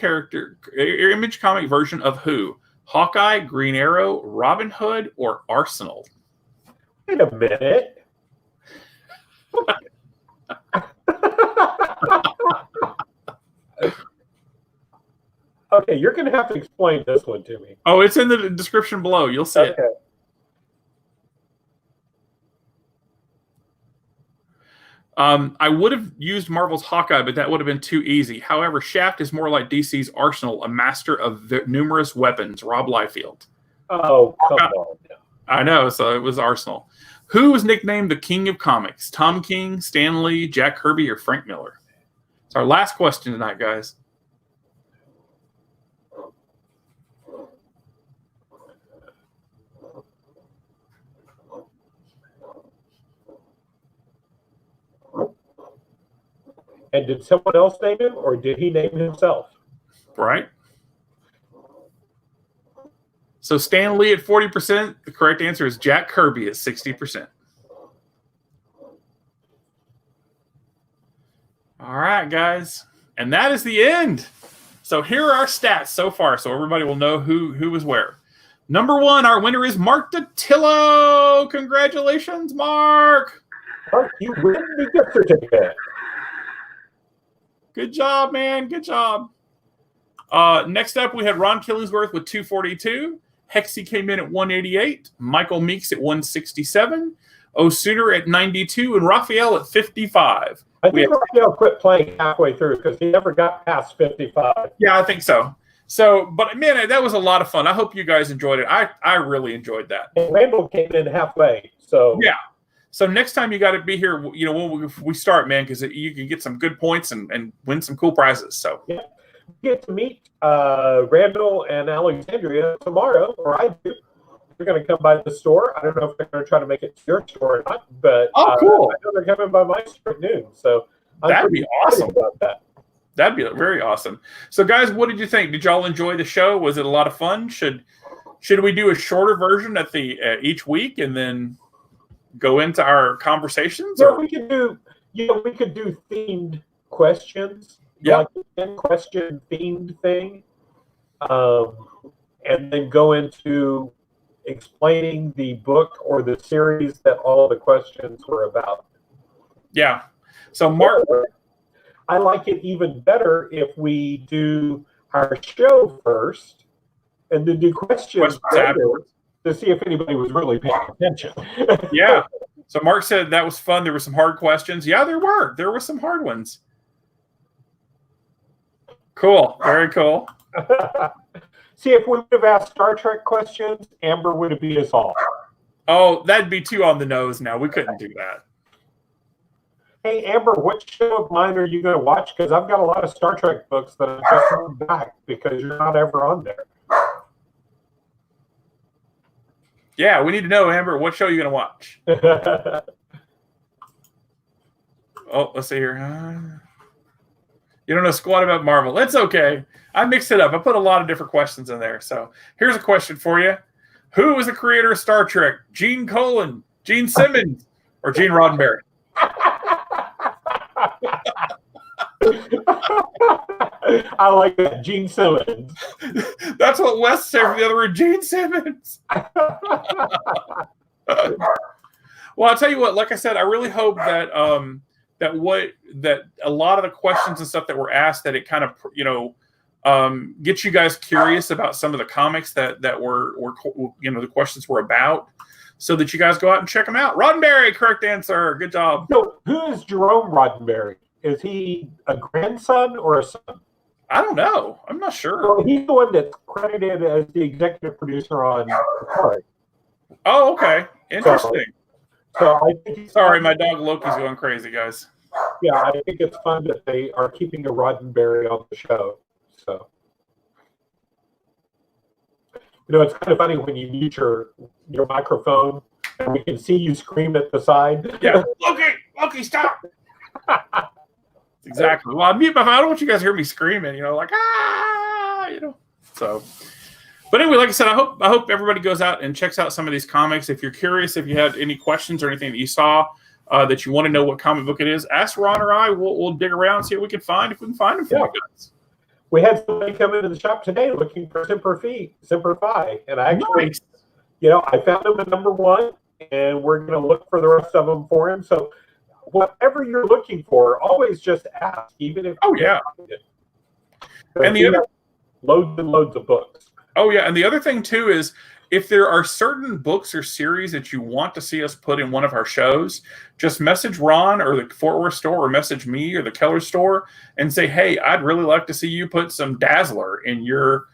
comic version of who? Hawkeye, Green Arrow, Robin Hood, or Arsenal? Wait a minute. Okay, you're going to have to explain this one to me. Oh, it's in the description below. You'll see it. I would have used Marvel's Hawkeye, but that would have been too easy. However, Shaft is more like DC's Arsenal, a master of numerous weapons. Rob Liefeld. Oh, come on. I know, so it was Arsenal. Who was nicknamed the King of Comics? Tom King, Stan Lee, Jack Kirby, or Frank Miller? It's our last question tonight, guys. And did someone else name him, or did he name himself? Right. So Stan Lee at 40%. The correct answer is Jack Kirby at 60%. All right, guys. And that is the end. So here are our stats so far, so everybody will know who was where. Number 1, our winner is Mark Datillo. Congratulations, Mark. Mark, you win the gift certificate. Good job, man. Good job. Next up, we had Ron Killingsworth with 242. Hexy came in at 188. Michael Meeks at 167. O'Sooner at 92. And Raphael at 55. I think Raphael quit playing halfway through because he never got past 55. Yeah, I think so. So, but man, that was a lot of fun. I hope you guys enjoyed it. I really enjoyed that. And Randall came in halfway. So yeah. So next time you got to be here, you know, when we start, man, because you can get some good points and win some cool prizes. So yeah, we get to meet Randall and Alexandria tomorrow, or I do. They're going to come by the store. I don't know if they're going to try to make it to your store or not, but cool. I know they're coming by my store at noon. So that'd be awesome. About that. That'd be very awesome. So guys, what did you think? Did y'all enjoy the show? Was it a lot of fun? Should we do a shorter version at the each week and then go into our conversations? Yeah, we could do. We could do themed questions. Yeah, like a 10-question themed thing, and then go into explaining the book or the series that all the questions were about. Yeah. So Mark, I like it even better if we do our show first and then do questions afterwards to see if anybody was really paying attention. Yeah. So Mark said that was fun. There were some hard questions. Yeah, there were. There were some hard ones. Cool. Very cool. See, if we would have asked Star Trek questions, Amber would have beat us all. Oh, that'd be too on the nose now. We couldn't do that. Hey, Amber, what show of mine are you going to watch? Because I've got a lot of Star Trek books that I'm just going back because you're not ever on there. Yeah, we need to know, Amber, what show are you going to watch? Oh, let's see here. You don't know squat about Marvel. It's okay. I mixed it up. I put a lot of different questions in there. So here's a question for you. Who was the creator of Star Trek? Gene Colan, Gene Simmons, or Gene Roddenberry? I like that. Gene Simmons. That's what Wes said from the other room. Gene Simmons. Well, I'll tell you what, like I said, I really hope that that a lot of the questions and stuff that were asked, that it kind of, gets you guys curious about some of the comics that were the questions were about, so that you guys go out and check them out. Roddenberry, correct answer. Good job. So who is Jerome Roddenberry? Is he a grandson or a son? I don't know. I'm not sure. Well, he's the one that's credited as the executive producer on Picard. Oh, okay. Interesting. So I think sorry, my dog Loki's going crazy, guys. Yeah, I think it's fun that they are keeping a Roddenberry on the show. So, it's kind of funny when you mute your microphone and we can see you scream at the side. Yeah, Loki, stop! Exactly. Well, I mute my phone. I don't want you guys to hear me screaming. So. But anyway, like I said, I hope everybody goes out and checks out some of these comics. If you're curious, if you have any questions or anything that you saw that you want to know what comic book it is, ask Ron or I. We'll dig around and see what we can find. If we can find them for you guys. We had somebody come into the shop today looking for Semper Fi, and I actually, I found him at #1, and we're going to look for the rest of them for him. So, whatever you're looking for, always just ask, even if you can't find it. And the other loads and loads of books. Oh, yeah. And the other thing, too, is if there are certain books or series that you want to see us put in one of our shows, just message Ron or the Fort Worth store, or message me or the Keller store and say, hey, I'd really like to see you put some Dazzler in your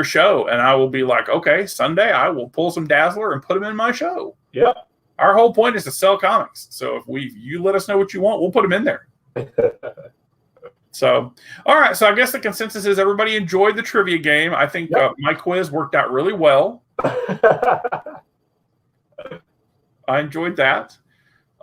show. And I will be like, okay, Sunday, I will pull some Dazzler and put them in my show. Yeah. Our whole point is to sell comics. So if you let us know what you want, we'll put them in there. So, all right. So I guess the consensus is everybody enjoyed the trivia game. I think my quiz worked out really well. I enjoyed that.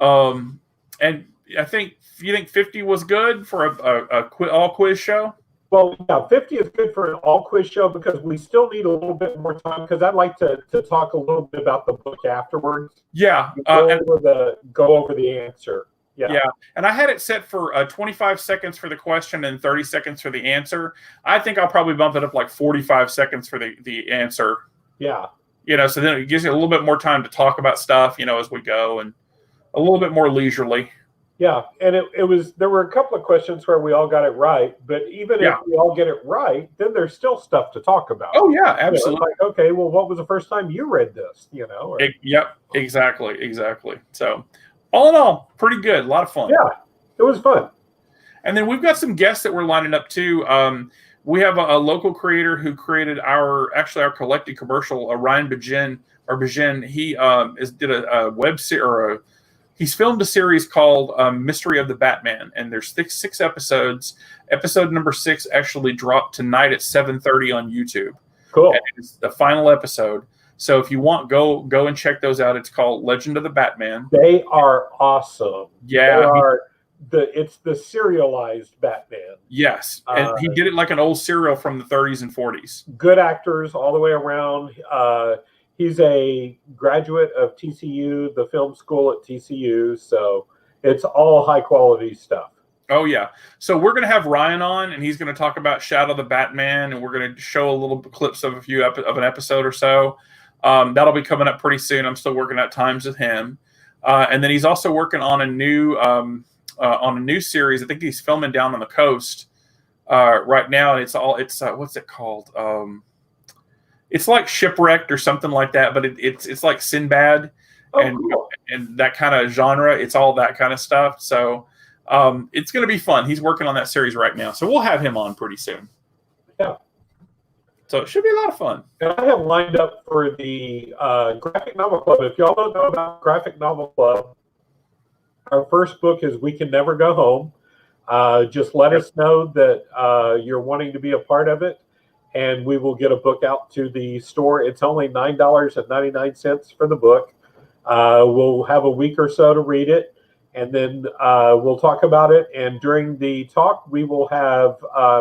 And I think you think 50 was good for a all quiz show. Well, yeah, 50 is good for an all quiz show because we still need a little bit more time, because I'd like to talk a little bit about the book afterwards. Yeah. Go over the answer. Yeah. And I had it set for 25 seconds for the question and 30 seconds for the answer. I think I'll probably bump it up like 45 seconds for the answer. Yeah. So then it gives you a little bit more time to talk about stuff, as we go, and a little bit more leisurely. Yeah. And there were a couple of questions where we all got it right, but even if we all get it right, then there's still stuff to talk about. Oh, yeah, absolutely. Like, okay, well, what was the first time you read this? Yep, exactly. So, all in all, pretty good. A lot of fun. Yeah, it was fun. And then we've got some guests that we're lining up too. We have a local creator who created our collected commercial, Ryan Bajin. He did a web series, he's filmed a series called Mystery of the Batman, and there's six episodes. Episode number 6 actually dropped tonight at 7:30 on YouTube. Cool. And it's the final episode. So if you want, go and check those out. It's called Legend of the Batman. They are awesome. Yeah. It's the serialized Batman. Yes. And he did it like an old serial from the 30s and 40s. Good actors all the way around. He's a graduate of TCU, the film school at TCU. So it's all high quality stuff. Oh, yeah. So we're going to have Ryan on, and he's going to talk about Shadow the Batman, and we're going to show a little clips of of an episode or so. That'll be coming up pretty soon. I'm still working out times with him. And then he's also working on a new series. I think he's filming down on the coast right now. And it's what's it called? It's like Shipwrecked or something like that, but it's like Sinbad and that kind of genre. It's all that kind of stuff. So it's going to be fun. He's working on that series right now. So we'll have him on pretty soon. Yeah. So it should be a lot of fun. And I have lined up for the Graphic Novel Club. If y'all don't know about Graphic Novel Club, our first book is We Can Never Go Home. Just let us know that you're wanting to be a part of it, and we will get a book out to the store. It's only $9.99 for the book. We'll have a week or so to read it, and then we'll talk about it. And during the talk, we will have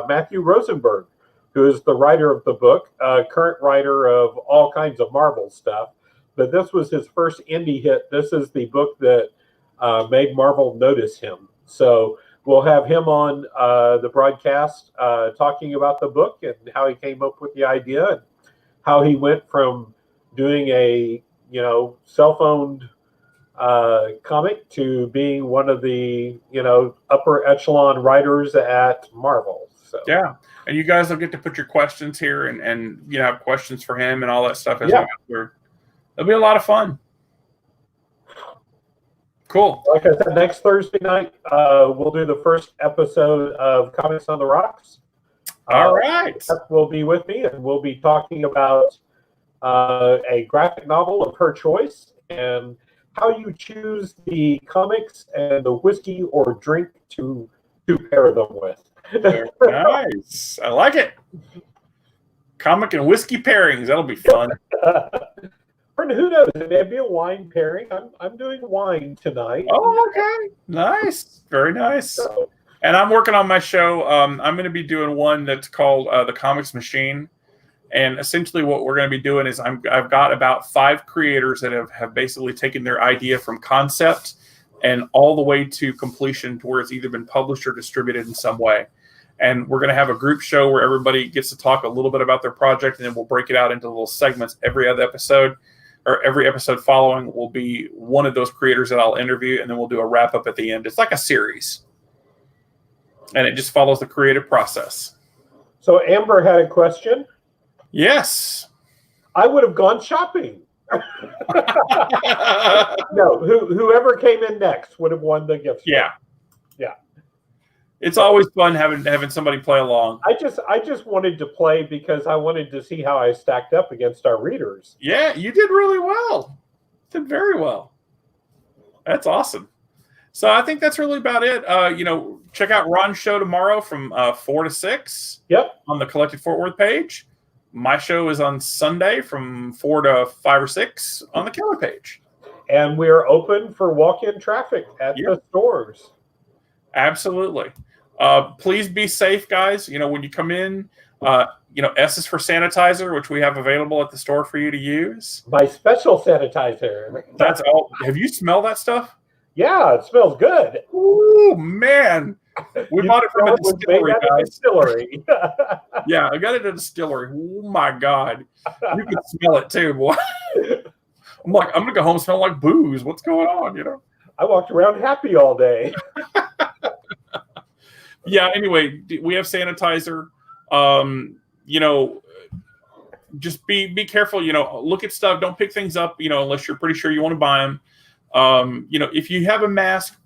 Matthew Rosenberg, who is the writer of the book, current writer of all kinds of Marvel stuff. But this was his first indie hit. This is the book that made Marvel notice him. So we'll have him on the broadcast talking about the book and how he came up with the idea and how he went from doing a self-owned comic to being one of the upper echelon writers at Marvel. So yeah, and you guys will get to put your questions here and have questions for him and all that stuff as well. It'll be a lot of fun. Cool. Like I said, next Thursday night we'll do the first episode of Comics on the Rocks. All right. Beth will be with me, and we'll be talking about a graphic novel of her choice and how you choose the comics and the whiskey or drink to pair them with. Very nice. I like it. Comic and whiskey pairings. That'll be fun. And who knows? It may be a wine pairing. I'm doing wine tonight. Oh, okay. Nice. Very nice. So, and I'm working on my show. I'm going to be doing one that's called The Comics Machine. And essentially what we're going to be doing is I've got about 5 creators that have basically taken their idea from concept and all the way to completion to where it's either been published or distributed in some way. And we're going to have a group show where everybody gets to talk a little bit about their project, and then we'll break it out into little segments every other episode. Or every episode following will be one of those creators that I'll interview, and then we'll do a wrap-up at the end. It's like a series. And it just follows the creative process. So Amber had a question. Yes. I would have gone shopping. No, whoever came in next would have won the gift. Yeah. Yeah. It's always fun having somebody play along. I just wanted to play because I wanted to see how I stacked up against our readers. Yeah, you did really well. Did very well. That's awesome. So I think that's really about it. Check out Ron's show tomorrow from 4 to 6. Yep. On the Collected Fort Worth page. My show is on Sunday from 4 to 5 or 6 on the Keller page. And we're open for walk-in traffic at the stores. Absolutely. Please be safe, guys. When you come in, S is for sanitizer, which we have available at the store for you to use. My special sanitizer. That's all. Have you smelled that stuff? Yeah, it smells good. Ooh, man. We bought it from a distillery, guys. Distillery. Yeah, I got it at a distillery. Oh, my God. You can smell it, too, boy. I'm like, I'm going to go home smelling like booze. What's going on, I walked around happy all day. Yeah, anyway, we have sanitizer. Just be careful, look at stuff. Don't pick things up, unless you're pretty sure you want to buy them. If you have a mask,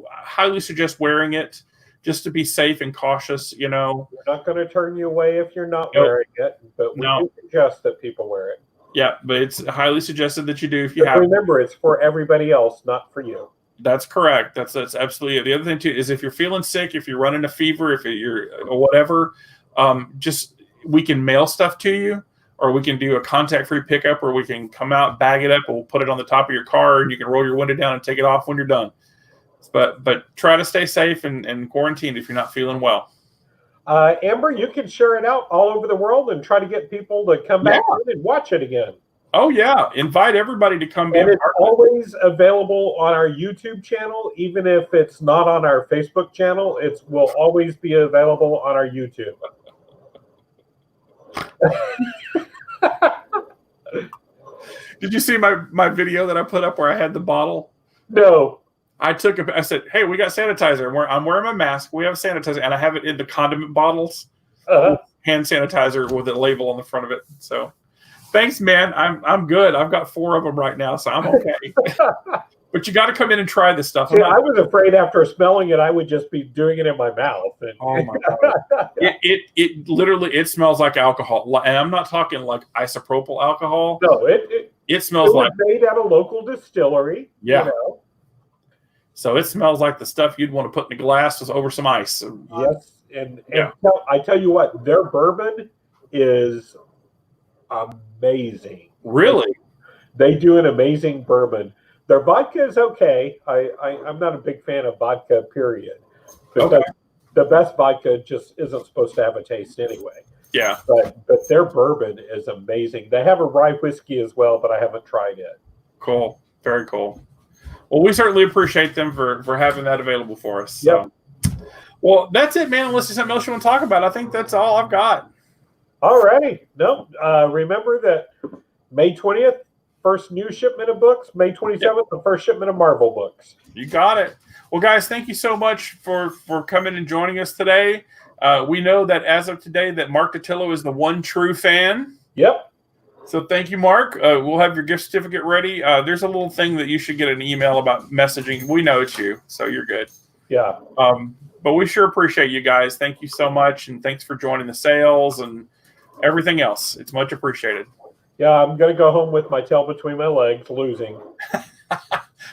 highly suggest wearing it just to be safe and cautious, We're not going to turn you away if you're not wearing it, but we do suggest that people wear it. Yeah, but it's highly suggested that you do if you have. Remember, it's for everybody else, not for you. That's correct. That's absolutely it. The other thing too is if you're feeling sick, if you're running a fever, if you're or whatever, we can mail stuff to you, or we can do a contact-free pickup, or we can come out, bag it up, and we'll put it on the top of your car, and you can roll your window down and take it off when you're done. But try to stay safe and quarantine if you're not feeling well. Amber, you can share it out all over the world and try to get people to come back in and watch it again. Oh, yeah. Invite everybody to come. And it's always available on our YouTube channel. Even if it's not on our Facebook channel, it will always be available on our YouTube. Did you see my video that I put up where I had the bottle? No. I said, hey, we got sanitizer. I'm wearing my mask. We have sanitizer. And I have it in the condiment bottles. Hand sanitizer with a label on the front of it. So thanks, man. I'm good. I've got 4 of them right now, so I'm okay. But you got to come in and try this stuff. See, I was afraid after smelling it, I would just be doing it in my mouth. And... Oh my God! It literally smells like alcohol, and I'm not talking like isopropyl alcohol. No, it smells like made at a local distillery. Yeah. So it smells like the stuff you'd want to put in a glass over some ice. Yes, and I tell you what, their bourbon is amazing. Really? They do an amazing bourbon. Their vodka is okay. I'm not a big fan of vodka, period. Because Okay. the best vodka just isn't supposed to have a taste anyway. Yeah. But their bourbon is amazing. They have a rye whiskey as well, but I haven't tried it. Cool. Very cool. Well, we certainly appreciate them for having that available for us. So. Yep. Well, that's it, man. Unless there's something else you want to talk about, I think that's all I've got. All righty. No, remember that May 20th, first new shipment of books. May 27th, the first shipment of Marvel books. You got it. Well, guys, thank you so much for coming and joining us today. We know that as of today that Mark Datillo is the one true fan. Yep. So thank you, Mark. We'll have your gift certificate ready. There's a little thing that you should get an email about messaging. We know it's you, so you're good. Yeah. But we sure appreciate you guys. Thank you so much, and thanks for joining the sales and everything else. It's much appreciated. Yeah, I'm going to go home with my tail between my legs, losing.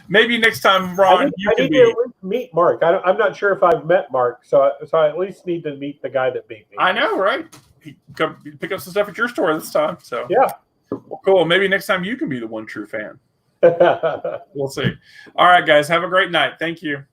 Maybe next time, Ron, I need to meet Mark. I'm not sure if I've met Mark, so I at least need to meet the guy that beat me. I know, right? Come pick up some stuff at your store this time. So yeah. Well, cool. Maybe next time you can be the one true fan. We'll see. All right, guys. Have a great night. Thank you.